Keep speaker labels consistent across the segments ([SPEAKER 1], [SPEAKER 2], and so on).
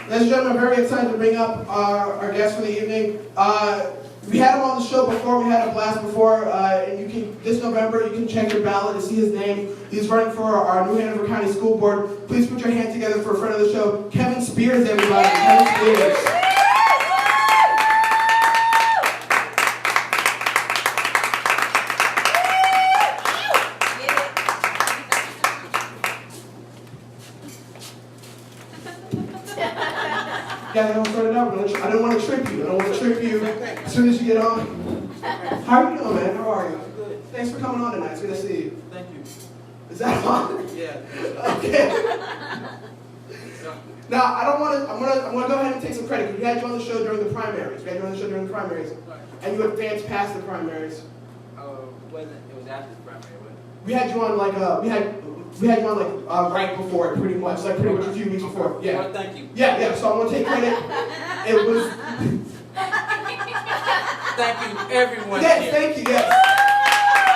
[SPEAKER 1] Ladies and gentlemen, I'm very excited to bring up our guest for the evening. We had him on the show before, we had a blast before, and you can, this November, you can check your ballot to see his name. He's running for our New Hanover County School Board. Please put your hands together for a friend of the show, Kevin Spears, everybody. Kevin Spears. Yeah, I don't start it out. I don't want to trip you. I don't want to trip you as soon as you get on. How are you doing, man? How are you?
[SPEAKER 2] Good.
[SPEAKER 1] Thanks for coming on tonight. It's good to see you.
[SPEAKER 2] Thank you.
[SPEAKER 1] Is that on?
[SPEAKER 2] Yeah.
[SPEAKER 1] Okay. Now, I don't want to. I'm gonna go ahead and take some credit. We had you on the show during the primaries. We had you on the show during the primaries,
[SPEAKER 2] Right.
[SPEAKER 1] and you advanced past the primaries.
[SPEAKER 2] It was after the primary, wasn't
[SPEAKER 1] We had you on like we had you on like right before it, pretty much, like pretty much a few weeks before. Yeah.
[SPEAKER 2] Well, thank you.
[SPEAKER 1] Yeah. So I'm gonna take credit. It was.
[SPEAKER 2] Thank you, everyone
[SPEAKER 1] Yes,
[SPEAKER 2] here.
[SPEAKER 1] thank you. Yes.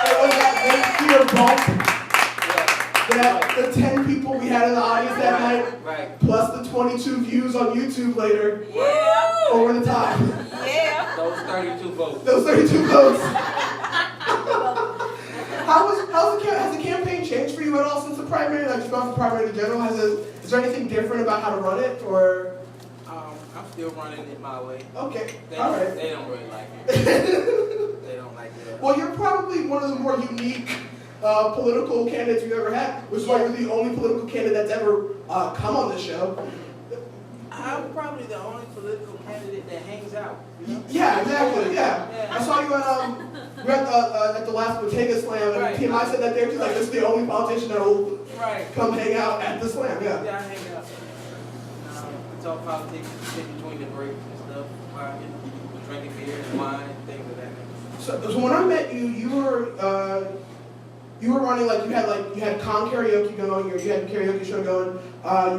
[SPEAKER 1] It was that big fear bump. That the 10 people we had in the audience that night,
[SPEAKER 2] Right.
[SPEAKER 1] plus the 22 views on YouTube later,
[SPEAKER 3] Yeah.
[SPEAKER 1] over the top.
[SPEAKER 3] Yeah.
[SPEAKER 2] Those 32 votes.
[SPEAKER 1] Those 32 votes. Has the campaign changed for you at all since the primary? Like, you've gone from primary to general. Is there anything different about how to run it, or?
[SPEAKER 2] I'm still running it my way.
[SPEAKER 1] Okay,
[SPEAKER 2] They,
[SPEAKER 1] all right.
[SPEAKER 2] they don't really like it. They don't like it.
[SPEAKER 1] Well, you're probably one of the more unique political candidates we've ever had, which is why you're the only political candidate that's ever come on this show.
[SPEAKER 2] I'm probably the only political candidate that hangs out. You know?
[SPEAKER 1] Yeah, exactly. Yeah.
[SPEAKER 2] Yeah.
[SPEAKER 1] I saw you at the last Bottega Slam, and
[SPEAKER 2] Right.
[SPEAKER 1] TMI said that there too. Like, this is the only politician that will
[SPEAKER 2] Right.
[SPEAKER 1] come hang out at the slam. Yeah.
[SPEAKER 2] Yeah, I hang out. We talk politics, sit between the breaks and stuff. Drinking beer and wine, things of that nature.
[SPEAKER 1] So when I met you, you were running like you had con karaoke going, or you had a karaoke show going.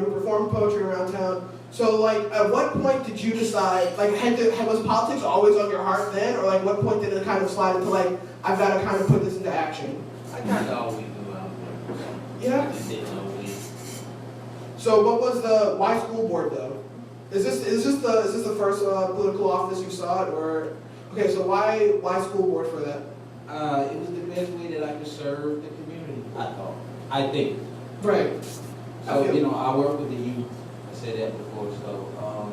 [SPEAKER 1] You were performing poetry around town. So like, at what point did you decide? Like, was politics always on your heart then, or like, what point did it kind of slide into like, I've got to kind of put this into action?
[SPEAKER 2] I kind of always knew I was there.
[SPEAKER 1] Yeah.
[SPEAKER 2] I just didn't know when.
[SPEAKER 1] So what was why school board though? Is this the first political office you saw it, or okay? So why school board for that?
[SPEAKER 4] It was the best way that I could serve the community, I think.
[SPEAKER 1] Right.
[SPEAKER 4] So, you know, I work with the youth, I said that before, so,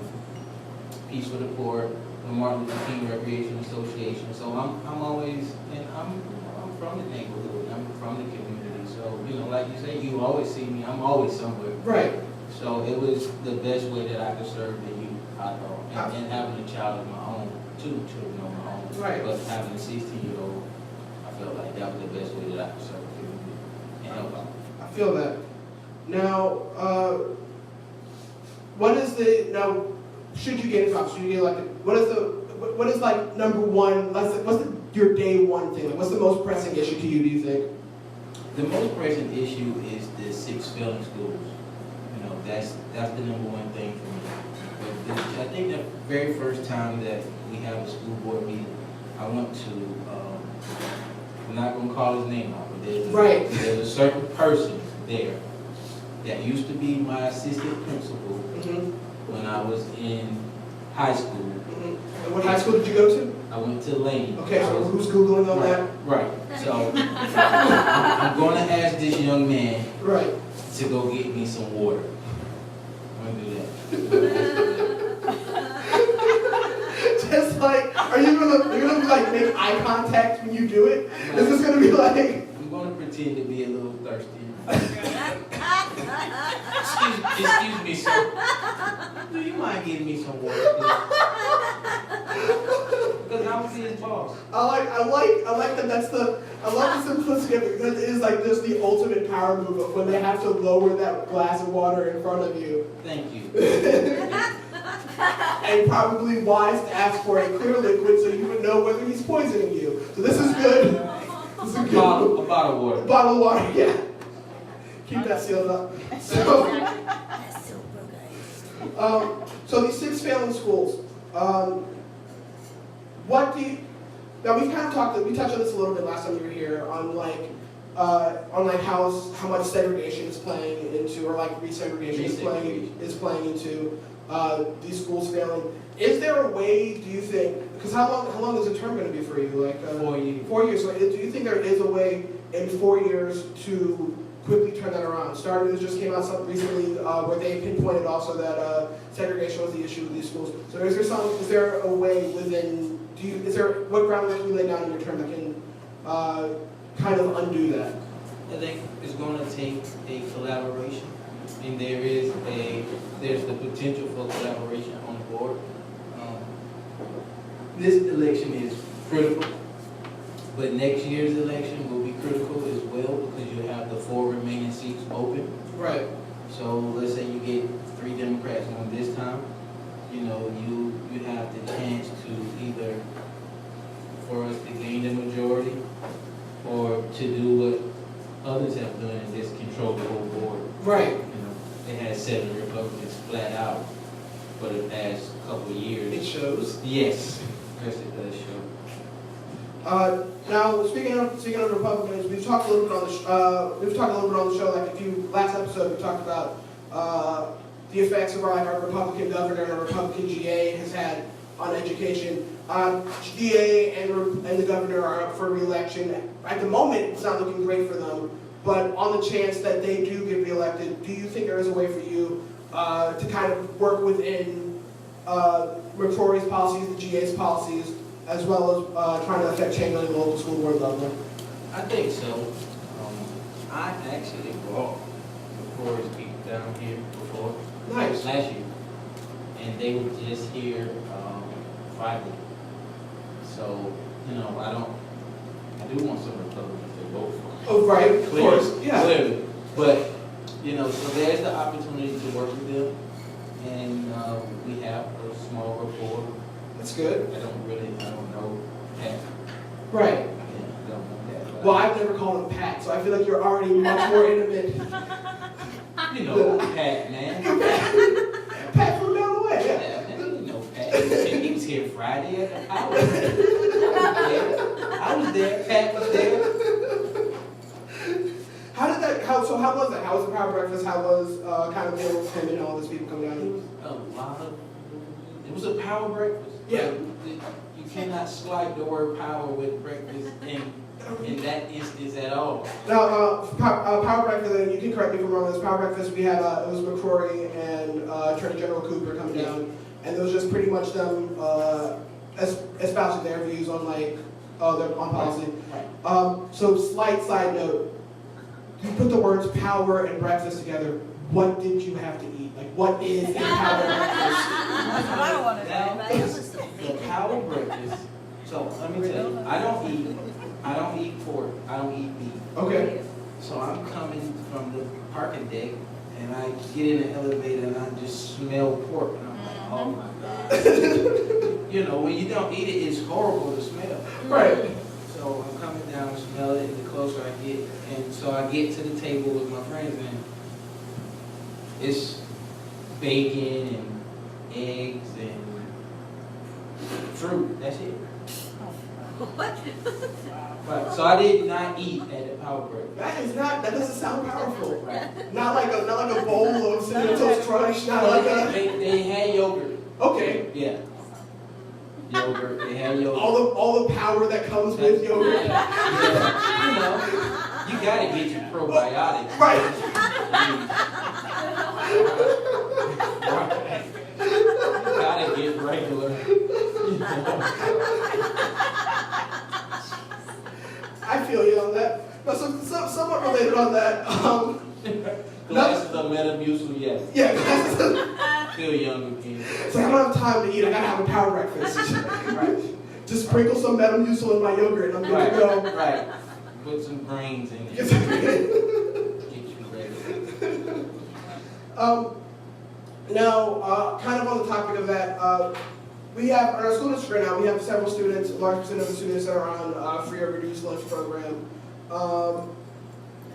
[SPEAKER 4] Peace for the Poor, the Martin Luther King Recreation Association, so I'm always, and I'm from the neighborhood, I'm from the community, so, you know, like you say, you always see me, I'm always somewhere.
[SPEAKER 1] Right.
[SPEAKER 4] So it was the best way that I could serve the youth, I thought, and having a child of my own, two children of my own.
[SPEAKER 1] Right.
[SPEAKER 4] But having a 16-year-old, I felt like that was the best way that I could serve the community and help out.
[SPEAKER 1] I feel that. Now, should you get into office, should you get elected, what is like number one, your day one thing? Like, what's the most pressing issue to you, do you think?
[SPEAKER 4] The most pressing issue is the 6 failing schools. You know, that's the number one thing for me. But I think the very first time that we have a school board meeting, I went to, I'm not going to call his name out, but there's a certain person there that used to be my assistant principal when I was in high school.
[SPEAKER 1] And what high school did you go to?
[SPEAKER 4] I went to Lane.
[SPEAKER 1] Okay, so who's Googling on that?
[SPEAKER 4] Right. So I'm going to ask this young man
[SPEAKER 1] Right.
[SPEAKER 4] to go get me some water. I'm going to do that.
[SPEAKER 1] Just like, are you gonna like make eye contact when you do it? Is this gonna be like?
[SPEAKER 4] I'm going to pretend to be a little thirsty. Excuse me, sir. Do you mind getting me some water, please? Because I'm his boss.
[SPEAKER 1] I like that. I love the simplicity of it, because it is like just the ultimate power move of when they have to lower that glass of water in front of you.
[SPEAKER 4] Thank you.
[SPEAKER 1] And probably wise to ask for a clear liquid so you would know whether he's poisoning you. So this is good. This is
[SPEAKER 4] A
[SPEAKER 1] good.
[SPEAKER 4] bottle of water.
[SPEAKER 1] Bottle of water, yeah. Keep that sealed up. So these 6 failing schools. What do you? Now we touched on this a little bit last time you were here on how much segregation is playing into, or like resegregation is playing into these schools failing. Is there a way, do you think, because how long is the term going to be for you? Like
[SPEAKER 4] 4 years.
[SPEAKER 1] 4 years. So do you think there is a way in 4 years to quickly turn that around? Star News just came out something recently where they pinpointed also that segregation was the issue with these schools. So is there a way within, what groundwork can you lay down in your term that can kind of undo that?
[SPEAKER 4] I think it's going to take a collaboration, and there's the potential for collaboration on the board. This election is critical, but next year's election will be critical as well because you have the 4 remaining seats open.
[SPEAKER 1] Right.
[SPEAKER 4] So let's say you get 3 Democrats on this time, you have the chance to either for us to gain the majority or to do what others have done and just control the whole board.
[SPEAKER 1] Right.
[SPEAKER 4] They had 7 Republicans flat out for the past couple of years.
[SPEAKER 1] It shows.
[SPEAKER 4] Yes, yes, it does show.
[SPEAKER 1] Now, speaking of Republicans, we've talked a little bit on the show. Like last episode, we talked about the effects of our Republican governor and our Republican GA has had on education. GA and the governor are up for re-election. At the moment, it's not looking great for them. But on the chance that they do get re-elected, do you think there is a way for you to kind of work within McCrory's policies, the GA's policies, as well as trying to affect change on the local school board level?
[SPEAKER 4] I think so. I actually brought McCrory's people down here before.
[SPEAKER 1] Nice.
[SPEAKER 4] Last year. And they were just here Friday. So, I do want some Republicans to vote for me.
[SPEAKER 1] Oh, right, of course, yeah.
[SPEAKER 4] Clearly. But, so there's the opportunity to work with them. And we have a small rapport.
[SPEAKER 1] That's good.
[SPEAKER 4] I don't know Pat.
[SPEAKER 1] Right.
[SPEAKER 4] Yeah, I don't know Pat.
[SPEAKER 1] Well, I've never called him Pat, so I feel like you're already much more intimate.
[SPEAKER 4] Pat, man.
[SPEAKER 1] Pat from down the way, yeah.
[SPEAKER 4] Yeah, man, Pat. He was here Friday at the house. I was there. Pat was there.
[SPEAKER 1] How was that? How was the power breakfast? How was kind of dealing with him and all these people coming down?
[SPEAKER 4] It was a power breakfast.
[SPEAKER 1] Yeah.
[SPEAKER 4] You cannot slight the word power with breakfast in that instance at all.
[SPEAKER 1] Now, power breakfast, and you can correct me if I'm wrong, this power breakfast, we had, it was McCrory and Attorney General Cooper coming down, and it was just pretty much them espousing their views on on policy.
[SPEAKER 4] Right.
[SPEAKER 1] So slight side note, you put the words power and breakfast together, what did you have to eat? Like, what is a power breakfast?
[SPEAKER 3] That's what I want to know.
[SPEAKER 4] That is the power breakfast. So let me tell you, I don't eat pork, I don't eat meat.
[SPEAKER 1] Okay.
[SPEAKER 4] So I'm coming from the parking deck and I get in the elevator and I just smell pork and I'm like, oh my God. When you don't eat it, it's horrible to smell.
[SPEAKER 1] Right.
[SPEAKER 4] So I'm coming down, smell it, and the closer I get, and so I get to the table with my friends and it's bacon and eggs and fruit, that's it.
[SPEAKER 3] What?
[SPEAKER 4] Right. So I did not eat at the power break.
[SPEAKER 1] That doesn't sound powerful.
[SPEAKER 4] Right.
[SPEAKER 1] Not like a bowl of cinnamon toast crunch, not like a...
[SPEAKER 4] They had yogurt.
[SPEAKER 1] Okay.
[SPEAKER 4] Yeah. Yogurt. They had yogurt.
[SPEAKER 1] All the power that comes with yogurt.
[SPEAKER 4] Yeah. You gotta get your probiotics.
[SPEAKER 1] Right.
[SPEAKER 4] You gotta get regular.
[SPEAKER 1] I feel you on that. But somewhat related on that.
[SPEAKER 4] Glasses of Metamucil, yes.
[SPEAKER 1] Yeah.
[SPEAKER 4] Feel young again.
[SPEAKER 1] It's like I don't have time to eat. I gotta have a power breakfast.
[SPEAKER 4] Right.
[SPEAKER 1] Just sprinkle some Metamucil in my yogurt and I'm good to go.
[SPEAKER 4] Right. Put some grains in there. Get you ready.
[SPEAKER 1] Now, kind of on the topic of that, we have, on our school district right now, we have several students, a large percent of the students that are on free or reduced lunch program.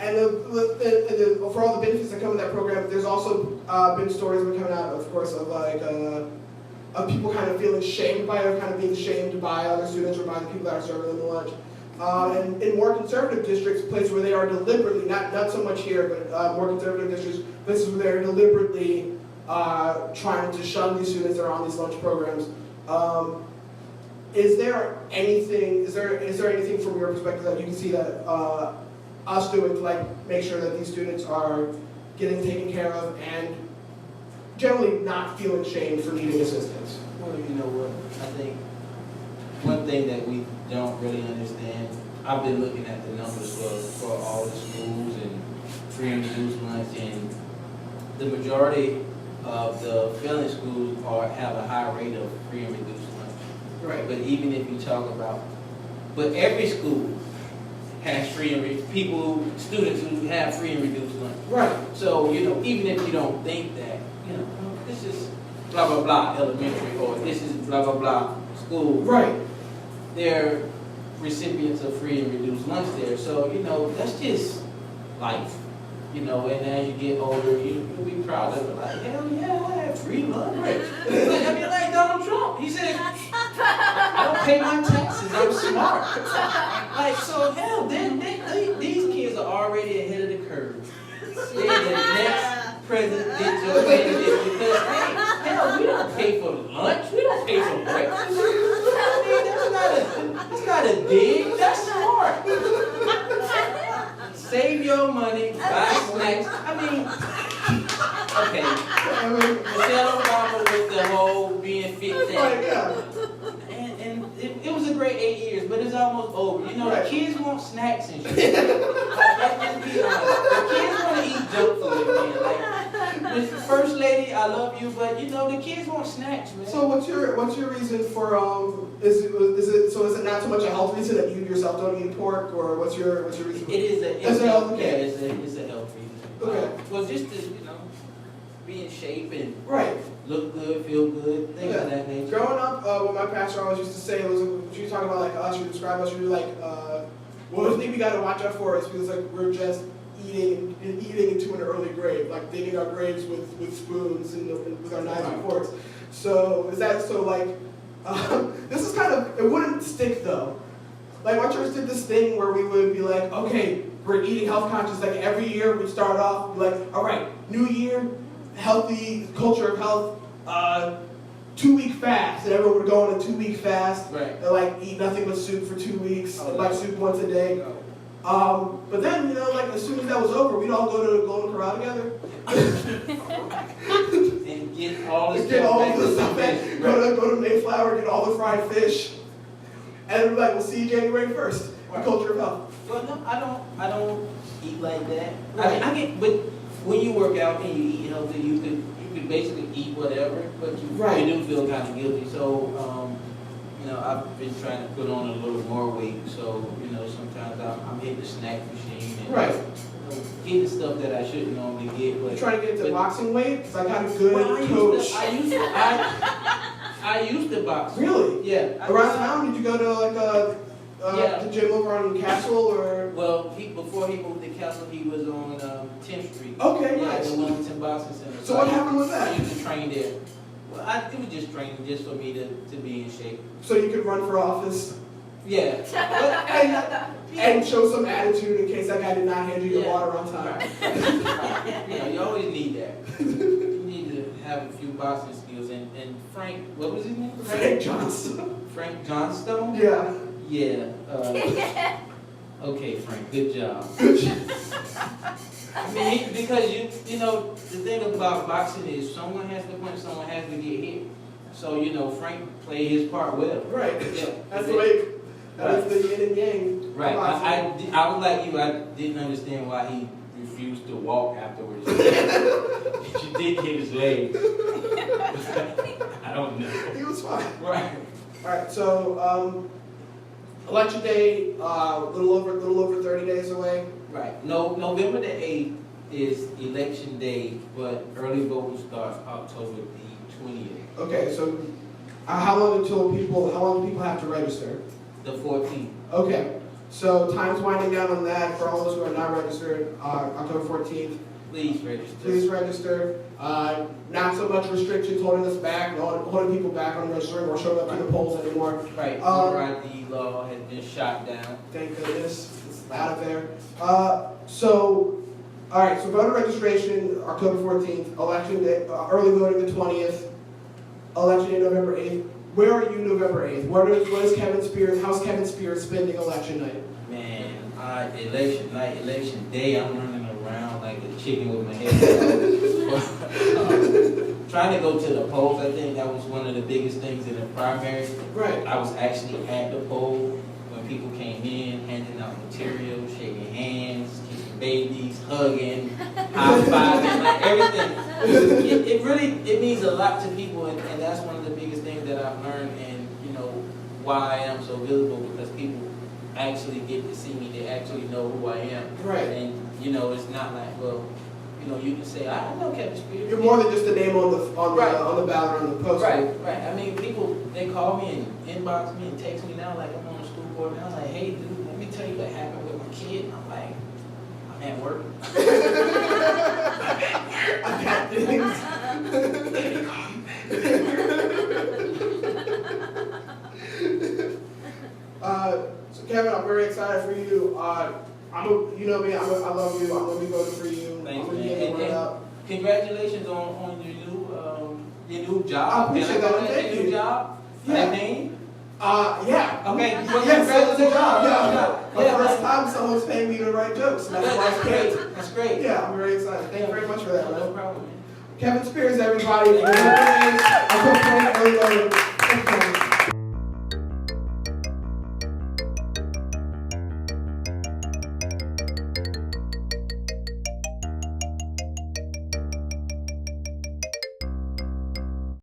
[SPEAKER 1] And for all the benefits that come with that program, there's also been stories that are coming out, of course, of people kind of feeling shamed by, or kind of being shamed by other students or by the people that are serving them the lunch. And in more conservative districts, places where they are deliberately, not so much here, but more conservative districts, places where they're deliberately trying to shun these students that are on these lunch programs. Is there anything from your perspective that you can see that us doing to like make sure that these students are getting taken care of and generally not feeling shamed for needing assistance?
[SPEAKER 4] Well, you know what, I think one thing that we don't really understand, I've been looking at the numbers for all the schools and free and reduced lunch, and the majority of the failing schools have a high rate of free and reduced lunch.
[SPEAKER 1] Right.
[SPEAKER 4] But even if you talk about, but every school has students who have free and reduced lunch.
[SPEAKER 1] Right.
[SPEAKER 4] So, you know, even if you don't think that, you know, this is blah, blah, blah elementary, or this is blah, blah, blah school.
[SPEAKER 1] Right.
[SPEAKER 4] They're recipients of free and reduced lunch there. So, you know, that's just life. You know, and as you get older, you'll be proud of it. Like, hell yeah, I have free lunch. Right. I mean, like Donald Trump. He said, I don't pay my taxes, I'm smart. Like, so hell, these kids are already ahead of the curve. They're the next presidential candidate because, hey, hell, we don't pay for lunch, we don't pay for breakfast. I mean, that's not a dig, that's smart. Save your money, buy snacks. I mean, okay. Michelle Obama with the whole being fit thing. And it was a great 8 years, but it's almost over. You know, the kids want snacks and shit. Let's be honest. The kids want to eat junk food again. Like, First Lady, I love you, but you know, the kids want snacks, man.
[SPEAKER 1] So what's your reason for is it not so much a health reason that you yourself don't eat pork, or what's your reason?
[SPEAKER 4] It's a health reason.
[SPEAKER 1] Okay.
[SPEAKER 4] Well, just to, you know, be in shape and
[SPEAKER 1] Right.
[SPEAKER 4] look good, feel good, things of that nature.
[SPEAKER 1] Growing up, what my pastor always used to say was, she was talking about like us, she would describe us, she would be like, one thing we got to watch out for is because like we're just eating into an early grave, like digging our graves with spoons and with our knives and forks. So is that so like? This is kind of, it wouldn't stick though. Like my church did this thing where we would be like, okay, we're eating health conscious. Like every year we start off like, all right, new year, healthy culture of health. 2-week fast, and everyone would go on a 2-week fast.
[SPEAKER 4] Right.
[SPEAKER 1] And like eat nothing but soup for 2 weeks,
[SPEAKER 4] Oh,
[SPEAKER 1] like soup once a day. But then, you know, like as soon as that was over, we'd all go to the Golden Corral together.
[SPEAKER 4] And get all the
[SPEAKER 1] stuff back. Go to Mayflower, get all the fried fish. And we're like, we'll see you January 1st. The culture of health.
[SPEAKER 4] Well, no, I don't eat like that.
[SPEAKER 1] Right.
[SPEAKER 4] I mean, but when you work out and you eat healthy, you could basically eat whatever, but you do feel kind of guilty. So, you know, I've been trying to put on a little more weight. So, you know, sometimes I'm hitting the snack machine and getting stuff that I shouldn't normally get. But
[SPEAKER 1] trying to get into boxing weight because I got a good coach.
[SPEAKER 4] I used to box.
[SPEAKER 1] Really?
[SPEAKER 4] Yeah.
[SPEAKER 1] Around town, did you go to like the gym over on Castle or?
[SPEAKER 4] Well, before he moved to Castle, he was on 10th Street.
[SPEAKER 1] Okay,
[SPEAKER 4] yeah,
[SPEAKER 1] nice.
[SPEAKER 4] the Wellington Boxing Center.
[SPEAKER 1] So what happened with that?
[SPEAKER 4] I used to train there. Well, it was just training, just for me to be in shape.
[SPEAKER 1] So you could run for office?
[SPEAKER 4] Yeah.
[SPEAKER 1] And show some attitude in case that guy did not hand you your water on time.
[SPEAKER 4] You know, you always need that. You need to have a few boxing skills. And Frank, what was his name?
[SPEAKER 1] Frank Johnstone.
[SPEAKER 4] Frank Johnstone?
[SPEAKER 1] Yeah.
[SPEAKER 4] Yeah. Okay, Frank, good job. I mean, because you know, the thing about boxing is someone has to punch, someone has to get hit. So, you know, Frank played his part well.
[SPEAKER 1] Right.
[SPEAKER 4] Yeah.
[SPEAKER 1] That's the way, that is the yin and yang.
[SPEAKER 4] Right. I was like you, I didn't understand why he refused to walk afterwards. You did hit his leg. I don't know.
[SPEAKER 1] He was fine.
[SPEAKER 4] Right.
[SPEAKER 1] Alright, so election day, a little over 30 days away.
[SPEAKER 4] Right. No, November the 8th is election day, but early voting starts October the 20th.
[SPEAKER 1] Okay, so how long do people have to register?
[SPEAKER 4] The 14th.
[SPEAKER 1] Okay, so time's winding down on that. For all those who are not registered, October 14th.
[SPEAKER 4] Please register.
[SPEAKER 1] Please register. Not so much restrictions holding us back, holding people back on registering or showing up to the polls anymore.
[SPEAKER 4] Right, voter ID law has been shot down.
[SPEAKER 1] Thank goodness, it's out of there. All right, so voter registration, October 14th, election day, early voting the 20th, election day November 8th. Where are you November 8th? What is Kevin Spears, how's Kevin Spears spending election night?
[SPEAKER 4] Man, election night, election day, I'm running around like a chicken with my head down. Trying to go to the polls, I think that was one of the biggest things in the primary.
[SPEAKER 1] Right.
[SPEAKER 4] I was actually at the poll when people came in, handing out material, shaking hands, kissing babies, hugging, high-fiving, like everything. It means a lot to people, and that's one of the biggest things that I've learned, and you know why I am so visible, because people actually get to see me. They actually know who I am.
[SPEAKER 1] Right.
[SPEAKER 4] And you know, it's not like, well, you know, you can say, I know Kevin Spears.
[SPEAKER 1] You're more than just a name on the
[SPEAKER 4] Right.
[SPEAKER 1] on the ballot or on the poster.
[SPEAKER 4] Right. I mean, people, they call me and inbox me and text me now, like I'm on the school board, and I'm like, hey, dude, let me tell you what happened with my kid. And I'm like, I'm at work.
[SPEAKER 1] I got things.
[SPEAKER 4] Let me call you back.
[SPEAKER 1] So Kevin, I'm very excited for you. You know me, I love you. I'm gonna be voting for you.
[SPEAKER 4] Thanks,
[SPEAKER 1] I'm gonna
[SPEAKER 4] man.
[SPEAKER 1] get the word
[SPEAKER 4] And
[SPEAKER 1] out.
[SPEAKER 4] congratulations on your new job.
[SPEAKER 1] I appreciate
[SPEAKER 4] Can I
[SPEAKER 1] that.
[SPEAKER 4] call
[SPEAKER 1] Thank
[SPEAKER 4] your
[SPEAKER 1] you.
[SPEAKER 4] new job?
[SPEAKER 1] Yeah.
[SPEAKER 4] That name?
[SPEAKER 1] Yeah.
[SPEAKER 4] Okay.
[SPEAKER 1] Yes,
[SPEAKER 4] Congratulations.
[SPEAKER 1] yeah.
[SPEAKER 4] Yeah,
[SPEAKER 1] The first
[SPEAKER 4] man.
[SPEAKER 1] time someone's paying me to write jokes. And that's why
[SPEAKER 4] That's
[SPEAKER 1] it's
[SPEAKER 4] great.
[SPEAKER 1] great.
[SPEAKER 4] That's great.
[SPEAKER 1] Yeah, I'm very excited. Thank you very much for that,
[SPEAKER 4] No
[SPEAKER 1] man.
[SPEAKER 4] problem, man.
[SPEAKER 1] Kevin Spears, everybody. October 20th, early voting.